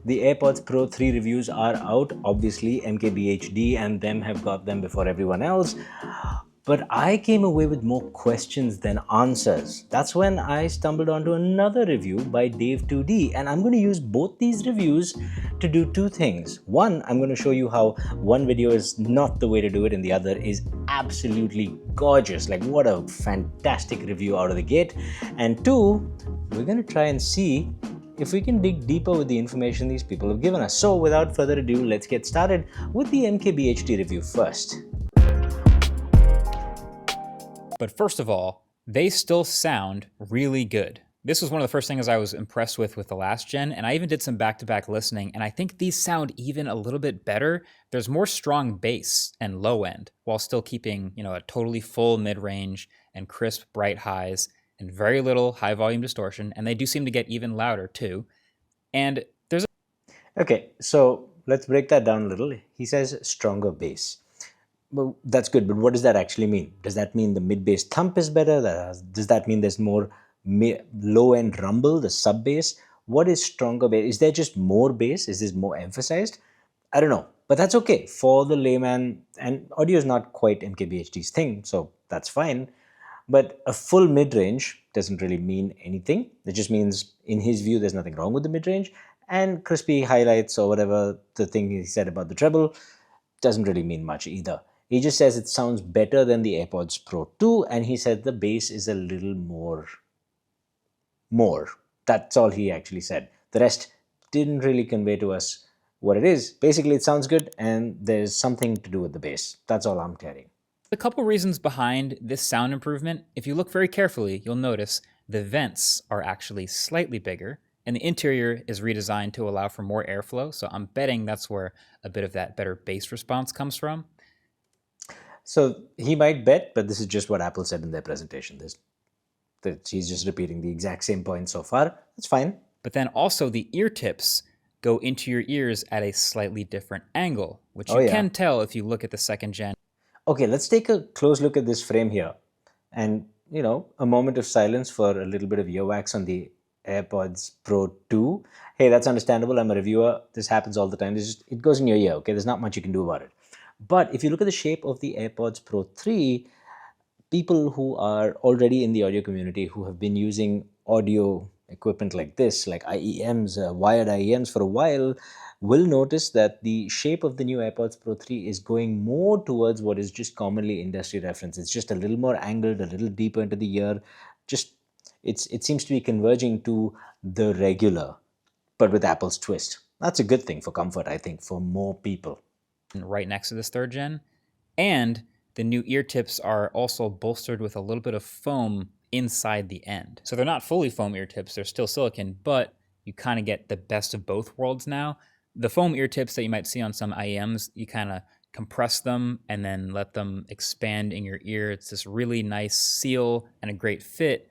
The AirPods Pro 3 reviews are out. Obviously, MKBHD and them have got them before everyone else. But I came away with more questions than answers. That's when I stumbled onto another review by Dave2D, and I'm going to use both these reviews to do two things. One, I'm going to show you how one video is not the way to do it and the other is absolutely gorgeous. Like, what a fantastic review out of the gate. And two, we're going to try and see if we can dig deeper with the information these people have given us. So without further ado, let's get started with the MKBHD review first. But first of all, they still sound really good. This was one of the first things I was impressed with the last gen, and I even did some back-to-back listening, and I think these sound even a little bit better. There's more strong bass and low end, while still keeping, a totally full mid-range and crisp, bright highs, and very little high volume distortion, and they do seem to get even louder too. And there's Okay, so let's break that down a little. He says stronger bass. Well, that's good, but what does that actually mean? Does that mean the mid-bass thump is better? Does that mean there's more low-end rumble, the sub-bass? What is stronger bass? Is there just more bass? Is this more emphasized? I don't know, but that's okay. For the layman, and audio is not quite MKBHD's thing, so that's fine. But a full mid-range doesn't really mean anything. It just means, in his view, there's nothing wrong with the mid-range. And crispy highlights or whatever the thing he said about the treble doesn't really mean much either. He just says it sounds better than the AirPods Pro 2, and he said the bass is a little more. That's all he actually said. The rest didn't really convey to us what it is. Basically, it sounds good, and there's something to do with the bass. That's all I'm clearing. a couple reasons behind this sound improvement. If you look very carefully, you'll notice the vents are actually slightly bigger, and the interior is redesigned to allow for more airflow. So I'm betting that's where a bit of that better bass response comes from. So he might bet, but this is just what Apple said in their presentation. He's just repeating the exact same point so far. That's fine. But then also the ear tips go into your ears at a slightly different angle, which you can tell if you look at the second gen. Okay, let's take a close look at this frame here. And, a moment of silence for a little bit of earwax on the AirPods Pro 2. Hey, that's understandable. I'm a reviewer. This happens all the time. It goes in your ear, okay? There's not much you can do about it. But if you look at the shape of the AirPods Pro 3, people who are already in the audio community, who have been using audio equipment like this, like IEMs, wired IEMs for a while, will notice that the shape of the new AirPods Pro 3 is going more towards what is just commonly industry reference. It's just a little more angled, a little deeper into the ear. It seems to be converging to the regular, but with Apple's twist. That's a good thing for comfort, I think, for more people. Right next to this third gen. And the new ear tips are also bolstered with a little bit of foam inside the end. So they're not fully foam ear tips, they're still silicone, but you kind of get the best of both worlds now. The foam ear tips that you might see on some IEMs, you kind of compress them and then let them expand in your ear. It's this really nice seal and a great fit,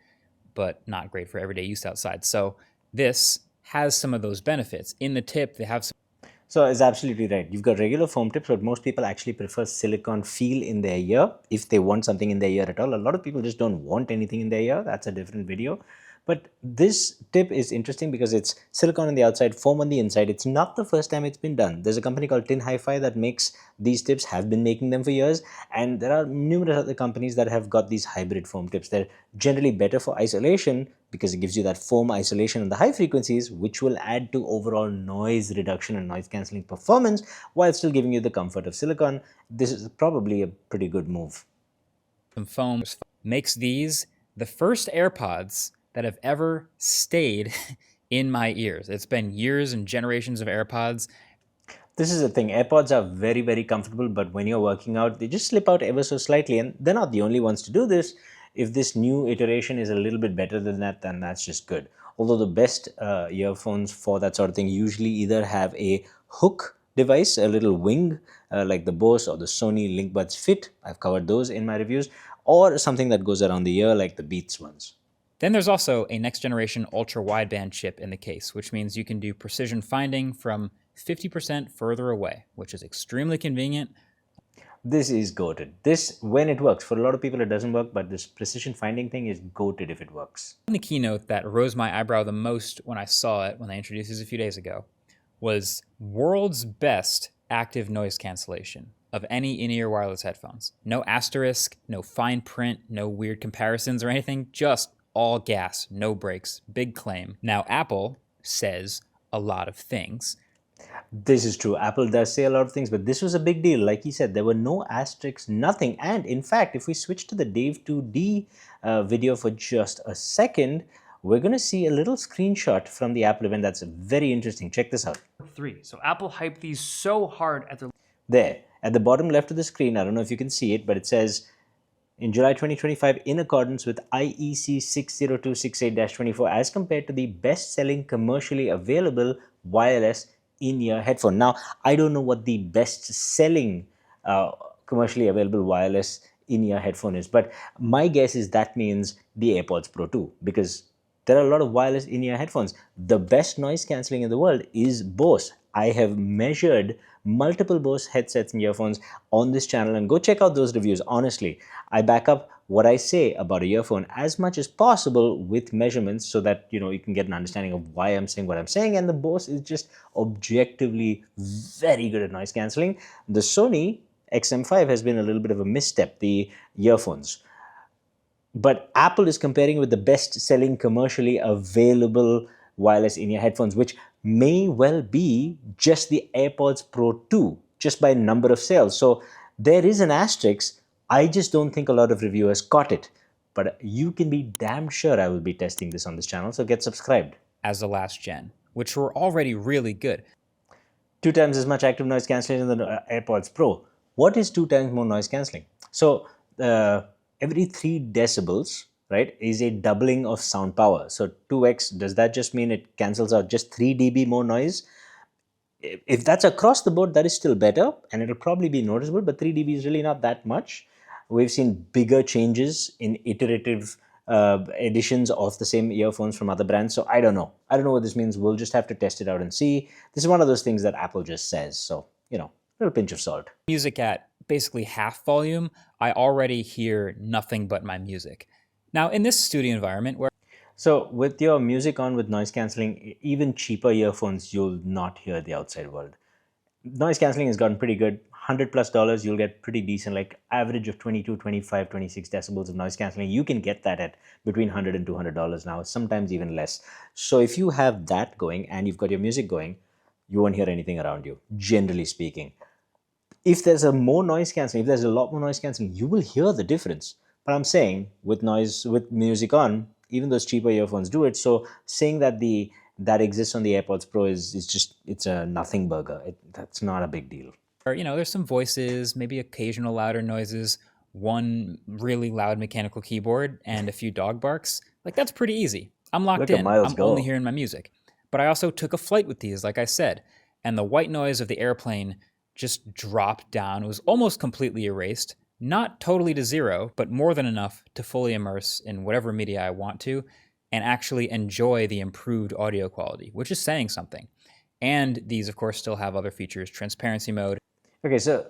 but not great for everyday use outside. So this has some of those benefits. In the tip, they have some. So it's absolutely right. You've got regular foam tips, but most people actually prefer silicone feel in their ear if they want something in their ear at all. A lot of people just don't want anything in their ear. That's a different video. But this tip is interesting because it's silicone on the outside, foam on the inside. It's not the first time it's been done. There's a company called Tin Hi-Fi that makes these tips, have been making them for years. And there are numerous other companies that have got these hybrid foam tips. They're generally better for isolation because it gives you that foam isolation on the high frequencies, which will add to overall noise reduction and noise cancelling performance while still giving you the comfort of silicone. This is probably a pretty good move. Some foam makes these the first AirPods that have ever stayed in my ears. It's been years and generations of AirPods. This is the thing. AirPods are very, very comfortable, but when you're working out, they just slip out ever so slightly. And they're not the only ones to do this. If this new iteration is a little bit better than that, then that's just good. Although the best earphones for that sort of thing usually either have a hook device, a little wing, like the Bose or the Sony LinkBuds Fit. I've covered those in my reviews. Or something that goes around the ear like the Beats ones. Then there's also a next generation ultra wideband chip in the case, which means you can do precision finding from 50% further away, which is extremely convenient. This is goated. This, when it works, for a lot of people it doesn't work, but this precision finding thing is goated if it works. The keynote that rose my eyebrow the most when I saw it, when they introduced this a few days ago, was world's best active noise cancellation of any in-ear wireless headphones. No asterisk, no fine print, no weird comparisons or anything, just all gas, no brakes. Big claim. Now, Apple says a lot of things. This is true. Apple does say a lot of things, but this was a big deal. Like he said, there were no asterisks, nothing. And in fact, if we switch to the Dave2D video for just a second, we're going to see a little screenshot from the Apple event that's very interesting. Check this out. 3. So Apple hyped these so hard at their... There, at the bottom left of the screen, I don't know if you can see it, but it says, in July 2025, in accordance with IEC 60268-24, as compared to the best-selling commercially available wireless in-ear headphone. Now, I don't know what the best-selling commercially available wireless in-ear headphone is, but my guess is that means the AirPods Pro 2, because there are a lot of wireless in-ear headphones. The best noise cancelling in the world is Bose. I have measured multiple Bose headsets and earphones on this channel, and go check out those reviews. Honestly, I back up what I say about a earphone as much as possible with measurements so that you can get an understanding of why I'm saying what I'm saying. And the Bose is just objectively very good at noise cancelling. The Sony XM5 has been a little bit of a misstep, the earphones. But Apple is comparing with the best-selling commercially available wireless in-ear headphones, which may well be just the AirPods Pro 2, just by number of sales. So there is an asterisk. I just don't think a lot of reviewers caught it. But you can be damn sure I will be testing this on this channel, so get subscribed. As the last gen, which were already really good. 2 times as much active noise cancellation than the AirPods Pro. What is 2 times more noise cancelling? So every 3 decibels, right, is a doubling of sound power. So 2x, does that just mean it cancels out just 3 dB more noise? If that's across the board, that is still better, and it'll probably be noticeable, but 3 dB is really not that much. We've seen bigger changes in iterative editions of the same earphones from other brands, so I don't know. I don't know what this means. We'll just have to test it out and see. This is one of those things that Apple just says, so, a little pinch of salt. Music at basically half volume, I already hear nothing but my music. Now, in this studio environment where... So with your music on with noise cancelling, even cheaper earphones, you'll not hear the outside world. Noise cancelling has gotten pretty good. $100+, you'll get pretty decent, like average of 22, 25, 26 decibels of noise cancelling. You can get that at between $100 and $200 now, sometimes even less. So if you have that going and you've got your music going, you won't hear anything around you, generally speaking. If there's a more noise cancelling, if there's a lot more noise cancelling, you will hear the difference. But I'm saying with music on, even those cheaper earphones do it. So saying that that exists on the AirPods Pro it's a nothing burger. That's not a big deal. There's some voices, maybe occasional louder noises, one really loud mechanical keyboard, and a few dog barks. Like, that's pretty easy. I'm locked in. I'm only hearing my music. But I also took a flight with these, like I said, and the white noise of the airplane just dropped down. It was almost completely erased. Not totally to zero, but more than enough to fully immerse in whatever media I want to and actually enjoy the improved audio quality, which is saying something. And these, of course, still have other features, transparency mode. Okay, so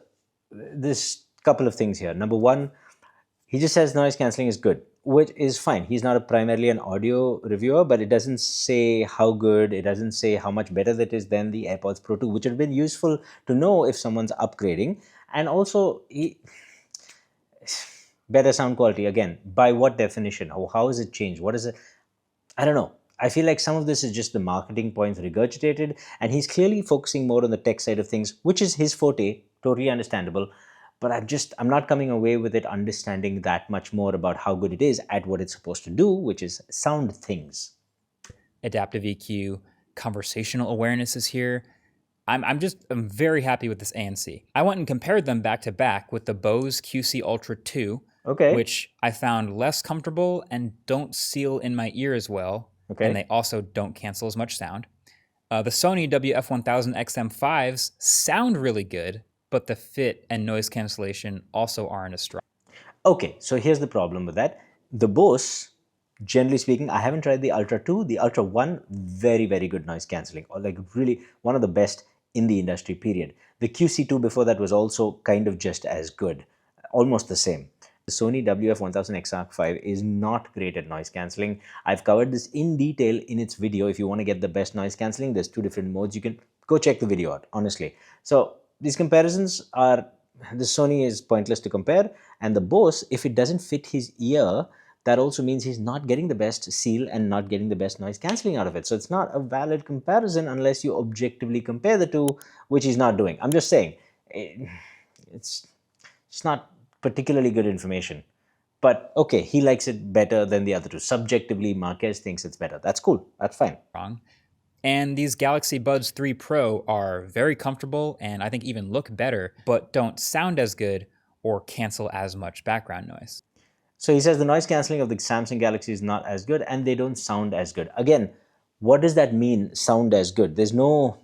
there's a couple of things here. Number one, he just says noise cancelling is good, which is fine. He's not primarily an audio reviewer, but it doesn't say how good, it doesn't say how much better that is than the AirPods Pro 2, which would have been useful to know if someone's upgrading. And also, better sound quality, again, by what definition? How is it changed? What is it? I don't know. I feel like some of this is just the marketing points regurgitated, and he's clearly focusing more on the tech side of things, which is his forte, totally understandable. But I'm not coming away with it understanding that much more about how good it is at what it's supposed to do, which is sound things. Adaptive EQ, conversational awareness is here. I'm very happy with this ANC. I went and compared them back to back with the Bose QC Ultra 2, which I found less comfortable and don't seal in my ear as well. And they also don't cancel as much sound. The Sony WF-1000 XM5s sound really good, but the fit and noise cancellation also aren't as strong. Okay, so here's the problem with that. The Bose, generally speaking, I haven't tried the Ultra 2. The Ultra 1, very, very good noise cancelling, or like really one of the best in the industry, period. The QC2 before that was also kind of just as good, almost the same. The Sony WF-1000 XM5 is not great at noise cancelling. I've covered this in detail in its video. If you want to get the best noise cancelling, there's 2 different modes. You can Go check the video out, honestly. So these comparisons are, the Sony is pointless to compare, and the Bose, if it doesn't fit his ear, that also means he's not getting the best seal and not getting the best noise cancelling out of it. So it's not a valid comparison unless you objectively compare the two, which he's not doing. I'm just saying, it's not particularly good information. But okay, he likes it better than the other two. Subjectively, Marquez thinks it's better. That's cool. That's fine. Wrong. And these Galaxy Buds 3 Pro are very comfortable and I think even look better, but don't sound as good or cancel as much background noise. So he says the noise cancelling of the Samsung Galaxy is not as good and they don't sound as good. Again, what does that mean, sound as good? There's no...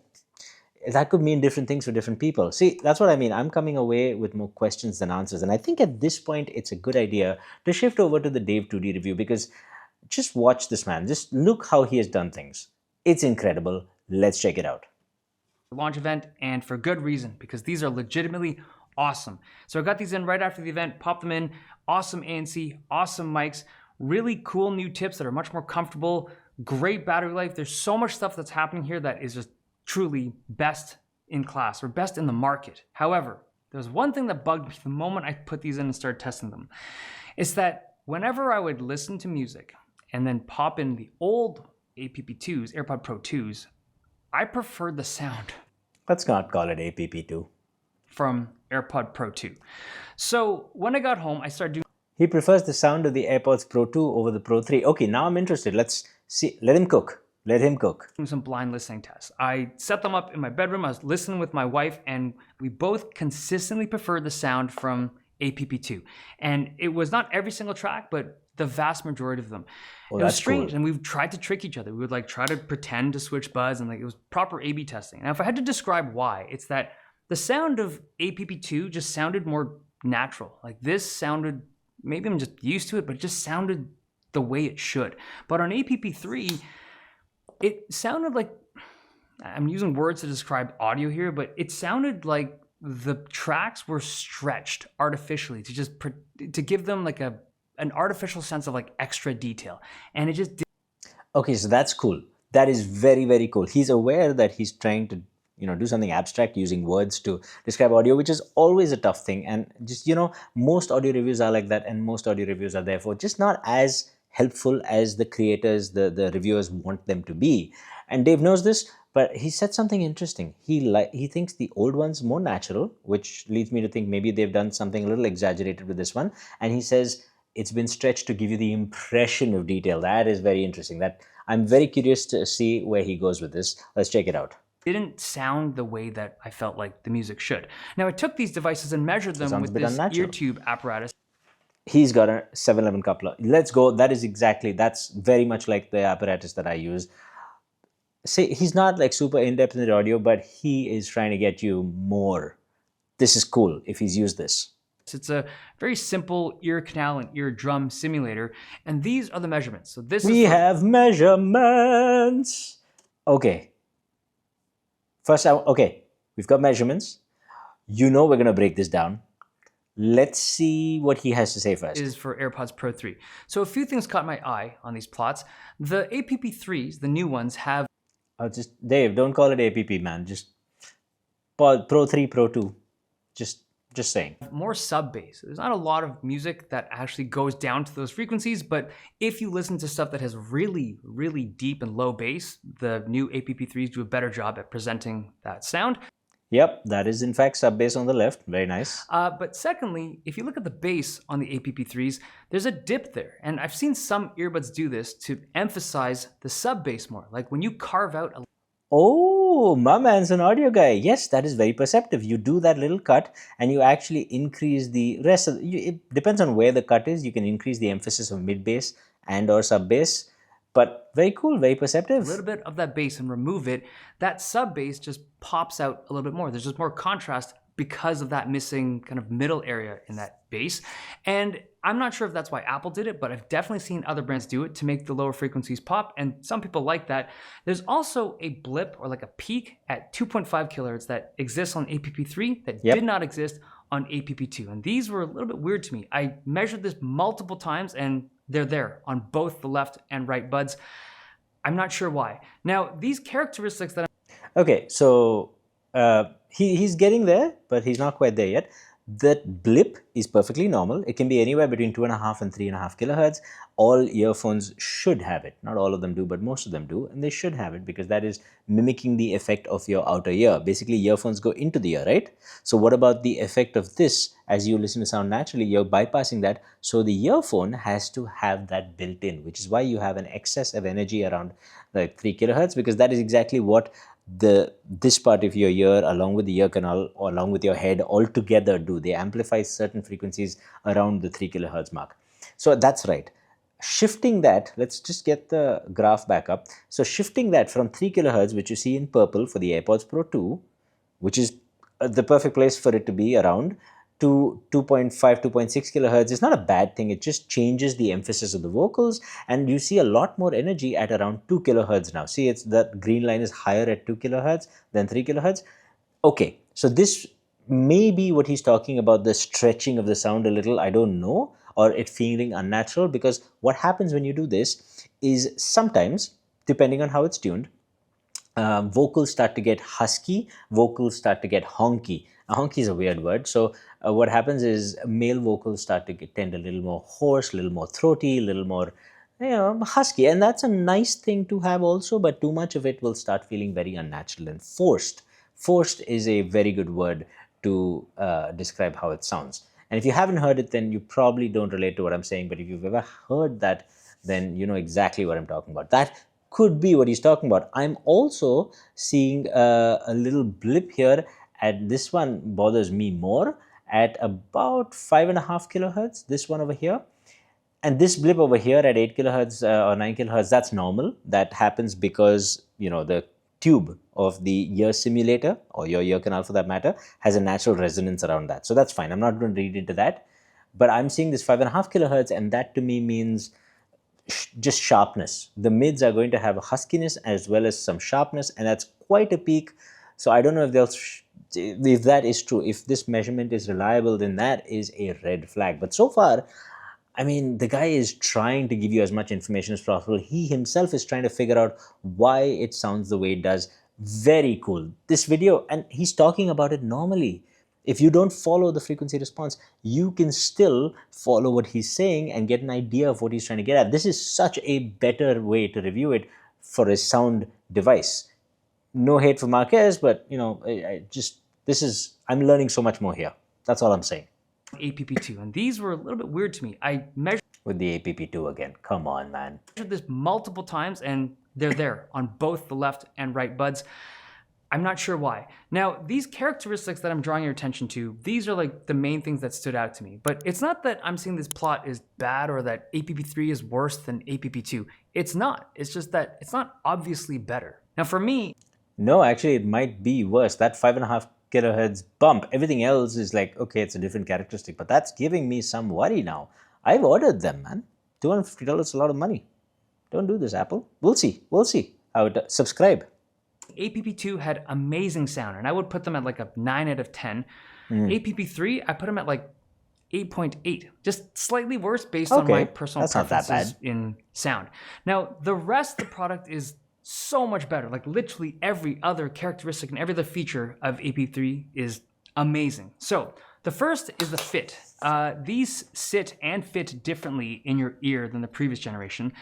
That could mean different things for different people. See, that's what I mean. I'm coming away with more questions than answers. And I think at this point, it's a good idea to shift over to the Dave2D review because just watch this man. Just look how he has done things. It's incredible. Let's check it out. Launch event, and for good reason, because these are legitimately awesome. So I got these in right after the event, popped them in, awesome ANC, awesome mics, really cool new tips that are much more comfortable, great battery life. There's so much stuff that's happening here that is just truly best in class or best in the market. However, there's one thing that bugged me the moment I put these in and started testing them. It's that whenever I would listen to music and then pop in the old APP2s, AirPod Pro 2s, I preferred the sound. Let's not call it APP2. From AirPod Pro 2. So when I got home, I started doing... He prefers the sound of the AirPods Pro 2 over the Pro 3. Okay, now I'm interested. Let's see. Let him cook. Let him cook. Some blind listening tests. I set them up in my bedroom. I was listening with my wife, and we both consistently preferred the sound from APP2. And it was not every single track, but the vast majority of them. Oh, it was strange, cool. and we tried to trick each other. We would like try to pretend to switch buds, and like it was proper A/B testing. And if I had to describe why, it's that the sound of APP2 just sounded more natural. Like this sounded, maybe I'm just used to it, but it just sounded the way it should. But on APP3, it sounded like, I'm using words to describe audio here, but it sounded like the tracks were stretched artificially to give them like an artificial sense of like extra detail. And it just did. Okay, so that's cool. That is very, very cool. He's aware that he's trying to, do something abstract using words to describe audio, which is always a tough thing. And just, most audio reviews are like that, and most audio reviews are therefore just not as helpful as the creators, the reviewers want them to be. And Dave knows this, but he said something interesting. He thinks the old one's more natural, which leads me to think maybe they've done something a little exaggerated with this one. And he says it's been stretched to give you the impression of detail. That is very interesting. That I'm very curious to see where he goes with this. Let's check it out. Didn't sound the way that I felt like the music should. Now I took these devices and measured them with this ear tube apparatus. He's got a 711 coupler. Let's go. That's very much like the apparatus that I use. See, he's not like super in-depth in the audio, but he is trying to get you more. This is cool if he's used this. It's a very simple ear canal and eardrum simulator, and these are the measurements. So we have measurements. Okay. First, we've got measurements. We're going to break this down. Let's see what he has to say first. Is for AirPods Pro 3. So a few things caught my eye on these plots. The APP3s, the new ones, have... Dave, don't call it APP, man. Just Pro 3, Pro 2. Just saying. More sub bass. There's not a lot of music that actually goes down to those frequencies, but if you listen to stuff that has really, really deep and low bass, the new APP3s do a better job at presenting that sound. Yep, that is in fact sub bass on the left. Very nice. But secondly, if you look at the bass on the APP3s, there's a dip there. And I've seen some earbuds do this to emphasize the sub bass more. Like when you carve out a... Oh, my man's an audio guy. Yes, that is very perceptive. You do that little cut and you actually increase the rest of it depends on where the cut is. You can increase the emphasis of mid bass and or sub bass. But very cool, very perceptive. A little bit of that bass and remove it. That sub bass just pops out a little bit more. There's just more contrast because of that missing kind of middle area in that bass. And I'm not sure if that's why Apple did it, but I've definitely seen other brands do it to make the lower frequencies pop, and some people like that. There's also a blip or like a peak at 2.5 kilohertz that exists on APP3 that did not exist on APP2. And these were a little bit weird to me. I measured this multiple times and they're there on both the left and right buds. I'm not sure why. Now, these characteristics that Okay, so he's getting there, but he's not quite there yet. That blip is perfectly normal. It can be anywhere between 2.5 and 3.5 kilohertz. All earphones should have it. Not all of them do, but most of them do, and they should have it because that is mimicking the effect of your outer ear. Basically, earphones go into the ear, right? So what about the effect of this? As you listen to sound naturally, you're bypassing that. So the earphone has to have that built in, which is why you have an excess of energy around like 3 kilohertz, because that is exactly what this part of your ear along with the ear canal or along with your head all together do. They amplify certain frequencies around the 3 kilohertz mark. So that's right. Shifting that, let's just get the graph back up. So shifting that from 3 kilohertz, which you see in purple for the AirPods Pro 2, which is the perfect place for it to be around, to 2.5, 2.6 kilohertz is not a bad thing. It just changes the emphasis of the vocals, and you see a lot more energy at around 2 kilohertz now. See, it's that green line is higher at 2 kilohertz than 3 kilohertz. Okay, so this may be what he's talking about, the stretching of the sound a little. I don't know, or it feeling unnatural, because what happens when you do this is sometimes, depending on how it's tuned, vocals start to get husky, vocals start to get honky. Now, honky is a weird word. So what happens is male vocals start to tend a little more hoarse, a little more throaty, a little more husky. And that's a nice thing to have also, but too much of it will start feeling very unnatural and forced. Forced is a very good word to describe how it sounds. And if you haven't heard it, then you probably don't relate to what I'm saying. But if you've ever heard that, then you know exactly what I'm talking about. That could be what he's talking about. I'm also seeing a little blip here, and this one bothers me more at about 5.5 kilohertz, this one over here. And this blip over here at 8 kilohertz or 9 kilohertz, that's normal. That happens because, you know, the tube of the ear simulator, or your ear canal for that matter, has a natural resonance around that. So that's fine. I'm not going to read into that. But I'm seeing this 5.5 kilohertz, and that to me means just sharpness. The mids are going to have a huskiness as well as some sharpness, and that's quite a peak. So I don't know if if that is true. If this measurement is reliable, then that is a red flag. But so far, I mean, the guy is trying to give you as much information as possible. He himself is trying to figure out why it sounds the way it does. Very cool. This video, and he's talking about it normally. If you don't follow the frequency response, you can still follow what he's saying and get an idea of what he's trying to get at. This is such a better way to review it for a sound device. No hate for Marquez, but you know, I'm learning so much more here. That's all I'm saying. APP2, and these were a little bit weird to me. I measured With the APP2 again. Come on, man. this multiple times, and they're there on both the left and right buds. I'm not sure why. Now, these characteristics that I'm drawing your attention to, these are like the main things that stood out to me. But it's not that I'm saying this plot is bad or that APP3 is worse than APP2. It's not. It's just that it's not obviously better. Now, for me, no, actually, it might be worse. That 5.5 kilohertz bump, everything else is like, okay, it's a different characteristic, but that's giving me some worry now. I've ordered them, man. $250 is a lot of money. Don't do this, Apple. We'll see. We'll see how it does. Subscribe. APP2 had amazing sound, and I would put them at like a 9 out of 10. APP3, I put them at like 8.8, just slightly worse based on my personal preferences in sound. Now, the rest of the product is so much better. Like literally every other characteristic and every other feature of AP3 is amazing. So the first is the fit. These sit and fit differently in your ear than the previous generation.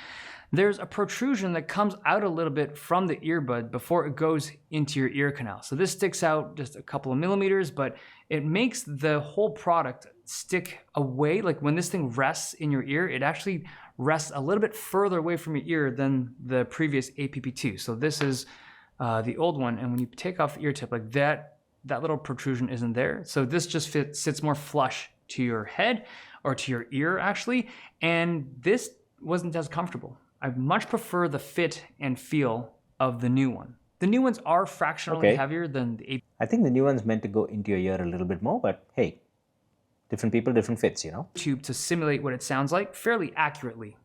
There's a protrusion that comes out a little bit from the earbud before it goes into your ear canal. So this sticks out just a couple of millimeters, but it makes the whole product stick away. Like when this thing rests in your ear, it actually rests a little bit further away from your ear than the previous APP2. So this is the old one, and when you take off the ear tip, like that little protrusion isn't there. So this just sits more flush to your head or to your ear actually, and this wasn't as comfortable. I much prefer the fit and feel of the new one. The new ones are fractionally heavier than the APP2. I think the new one's meant to go into your ear a little bit more, but hey, different people, different fits, you know? Tube to simulate what it sounds like fairly accurately.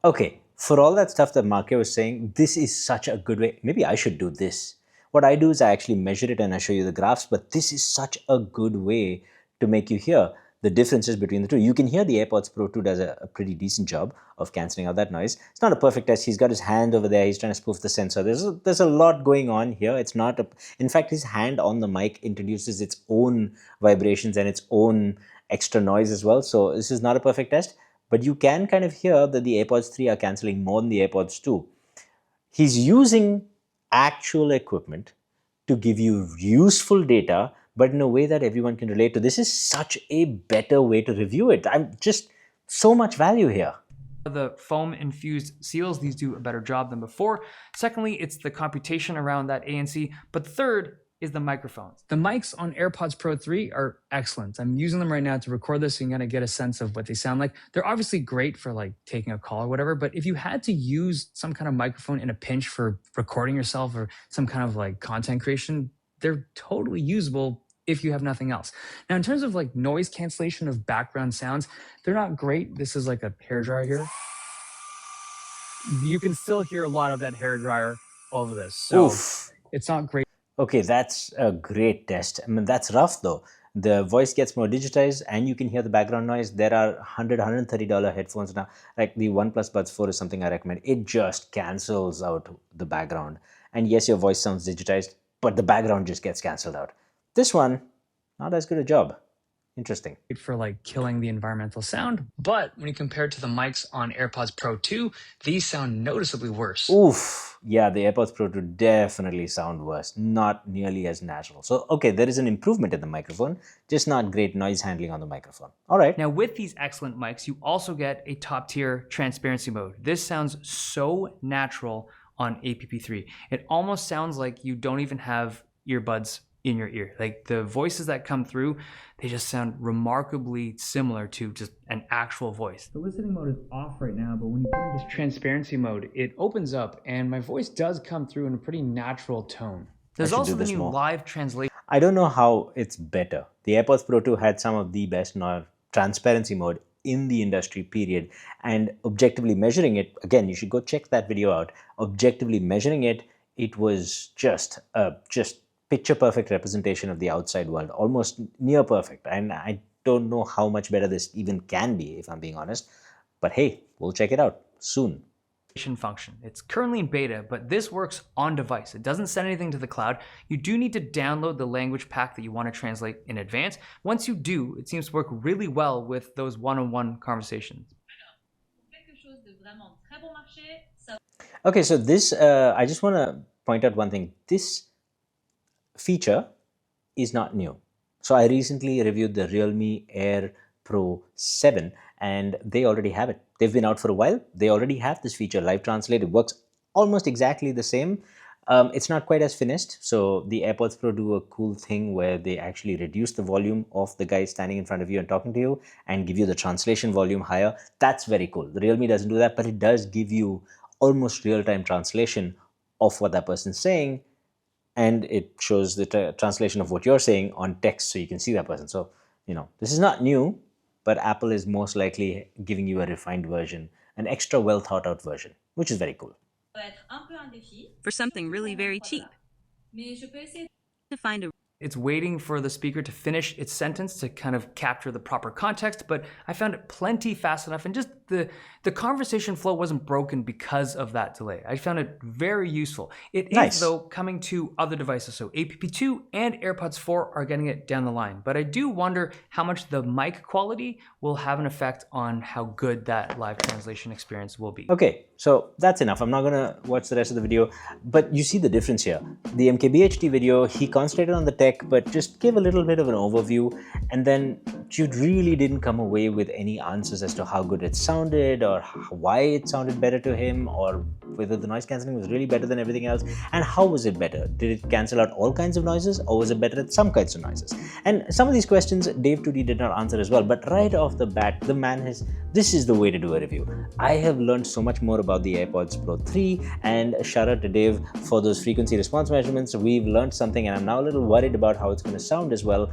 Okay, for all that stuff that Marke was saying, this is such a good way. Maybe I should do this. What I do is I actually measure it and I show you the graphs, but this is such a good way to make you hear the differences between the two. You can hear the AirPods Pro 2 does a pretty decent job of cancelling out that noise. It's not a perfect test. He's got his hand over there. He's trying to spoof the sensor. There's a lot going on here. It's not in fact, his hand on the mic introduces its own vibrations and its own extra noise as well. So this is not a perfect test, but you can kind of hear that the AirPods 3 are cancelling more than the AirPods 2. He's using actual equipment to give you useful data, but in a way that everyone can relate to. This is such a better way to review it. I'm just so much value here. The foam infused seals, these do a better job than before. Secondly, it's the computation around that ANC. But third is the microphones. The mics on AirPods Pro 3 are excellent. I'm using them right now to record this so you can kind of get a sense of what they sound like. They're obviously great for like taking a call or whatever, but if you had to use some kind of microphone in a pinch for recording yourself or some kind of like content creation, they're totally usable if you have nothing else. Now, in terms of like noise cancellation of background sounds, they're not great. This is like a hairdryer here. You can still hear a lot of that hairdryer over this. So Oof. It's not great. Okay, that's a great test. I mean, that's rough though. The voice gets more digitized and you can hear the background noise. There are $100, $130 headphones now. Like the OnePlus Buds 4 is something I recommend. It just cancels out the background. And yes, your voice sounds digitized, but the background just gets canceled out. This one, not as good a job. Interesting. For like killing the environmental sound, but when you compare it to the mics on AirPods Pro 2, these sound noticeably worse. Oof. Yeah, the AirPods Pro 2 definitely sound worse. Not nearly as natural. So, okay, there is an improvement in the microphone, just not great noise handling on the microphone. All right. Now, with these excellent mics, you also get a top-tier transparency mode. This sounds so natural on APP3. It almost sounds like you don't even have earbuds in your ear. Like the voices that come through, they just sound remarkably similar to just an actual voice. The listening mode is off right now, but when you put in this transparency mode, it opens up and my voice does come through in a pretty natural tone. There's also the new live translation. I don't know how it's better. The AirPods Pro 2 had some of the best transparency mode in the industry, period. And objectively measuring it, again, you should go check that video out. Objectively measuring it, it was just picture perfect representation of the outside world, almost near perfect. And I don't know how much better this even can be, if I'm being honest. But hey, we'll check it out soon. Function. It's currently in beta, but this works on device. It doesn't send anything to the cloud. You do need to download the language pack that you want to translate in advance. Once you do, it seems to work really well with those one-on-one conversations. Okay, so this, I just want to point out one thing. This feature is not new. So I recently reviewed the Realme Air Pro 7 and they already have it. They've been out for a while. They already have this feature, live translate. It works almost exactly the same. It's not quite as finished. So the AirPods Pro do a cool thing where they actually reduce the volume of the guy standing in front of you and talking to you and give you the translation volume higher. That's very cool. The Realme doesn't do that, but it does give you almost real-time translation of what that person's saying. And it shows the translation of what you're saying on text so you can see that person. So, you know, this is not new, but Apple is most likely giving you a refined version, an extra well thought out version, which is very cool. For something really very cheap. To find a It's waiting for the speaker to finish its sentence to kind of capture the proper context, but I found it plenty fast enough and just the conversation flow wasn't broken because of that delay. I found it very useful. It is, though, coming to other devices. So APP2 and AirPods 4 are getting it down the line, but I do wonder how much the mic quality will have an effect on how good that live translation experience will be. Okay, so that's enough. I'm not gonna watch the rest of the video, but you see the difference here. The MKBHD video, he concentrated on the tech, but just gave a little bit of an overview, and then you really didn't come away with any answers as to how good it sounded or why it sounded better to him or whether the noise cancelling was really better than everything else and how was it better. Did it cancel out all kinds of noises or was it better at some kinds of noises? And some of these questions Dave2D did not answer as well, but right off the bat, the man has, this is the way to do a review. I have learned so much more about the AirPods Pro 3 and shout out to Dave for those frequency response measurements. We've learned something and I'm now a little worried about how it's going to sound as well.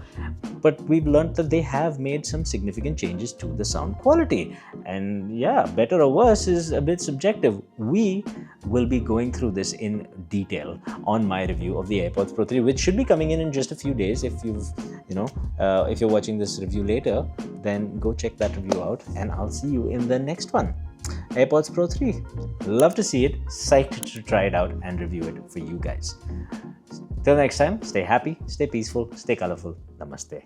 but we've learned that they have made some significant changes to the sound quality. And yeah, better or worse is a bit subjective. We will be going through this in detail on my review of the AirPods Pro 3, which should be coming in just a few days. If if you're watching this review later, then go check that review out, and I'll see you in the next one. AirPods Pro 3. Love to see it. Psyched to try it out and review it for you guys. Till next time, stay happy, stay peaceful, stay colorful. Namaste.